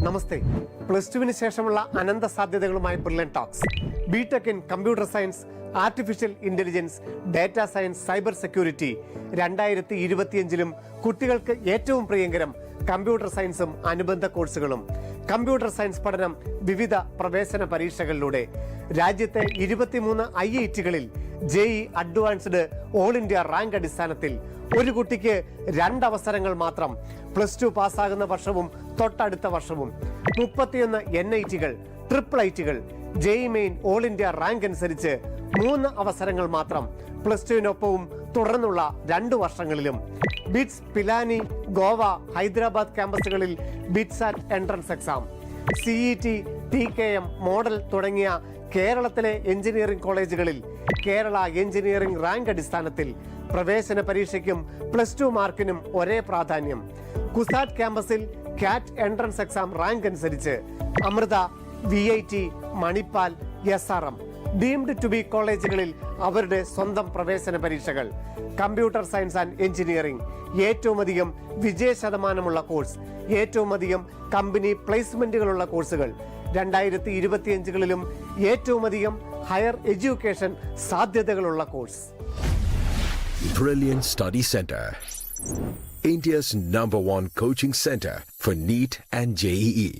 നമസ്തേ. Plus ടുവിന് ശേഷമുള്ള അനന്ത സാധ്യതകളുമായി brilliant talks. BTech in computer science, artificial intelligence, data science, cyber security. 2025 കുട്ടികൾക്ക് ഏറ്റവും പ്രിയങ്കരം കമ്പ്യൂട്ടർ സയൻസും അനുബന്ധ കോഴ്സുകളും. കമ്പ്യൂട്ടർ സയൻസ് പഠനം വിവിധ പ്രവേശന പരീക്ഷകളിലൂടെ. രാജ്യത്തെ 23 IITകളിൽ JEE advanced all India rank അടിസ്ഥാനത്തിൽ ഒരു കുട്ടിക്ക് 2 അവസരങ്ങൾ മാത്രം. പ്ലസ് 2 പാസ്സാകുന്ന വർഷവും തൊട്ടടുത്ത വർഷവും 31 NITകൾ, ട്രിപ്പിൾ ITകൾ. JEE main all India rank അനുസരിച്ച് 3 അവസരങ്ങൾ മാത്രം. പ്ലസ് 2വിനൊപ്പവും തുടർന്നുള്ള 2 വർഷങ്ങളിലും. ബിറ്റ്സ്, പിലാനി, ഗോവ, ഹൈദരാബാദ് ക്യാമ്പസുകളിൽ BITSAT entrance exam. CET, TKM, model തുടങ്ങിയ കേരളത്തിലെ എഞ്ചിനീയറിംഗ് കോളേജുകളിൽ കേരള എഞ്ചിനീയറിംഗ് റാങ്ക് അടിസ്ഥാനത്തിൽ പ്രവേശന പരീക്ഷയ്ക്കും പ്ലസ് 2 മാർക്കിനും ഒരേ പ്രാധാന്യം. കുസാറ്റ് ക്യാമ്പസിൽ കാറ്റ് എൻട്രൻസ് എക്സാം റാങ്ക് അനുസരിച്ച്. Amrita, VIT, Manipal, SRM deemed to be കോളേജുകളിൽ അവരുടെ സ്വന്തം പ്രവേശന പരീക്ഷകൾ. കമ്പ്യൂട്ടർ സയൻസ് ആൻഡ് എഞ്ചിനീയറിംഗ് ഏറ്റവും അധികം വിജയ ശതമാനമുള്ള കോഴ്സ്, ഏറ്റവും അധികം കമ്പനി പ്ലേസ്മെന്റുകളുള്ള കോഴ്സുകൾ. 2025കളിലും ഏറ്റവും അധികം ഹയർ എഡ്യൂക്കേഷൻ സാധ്യതകളുള്ള course. Brilliant Study Center, India's #1 coaching center for NEET and JEE.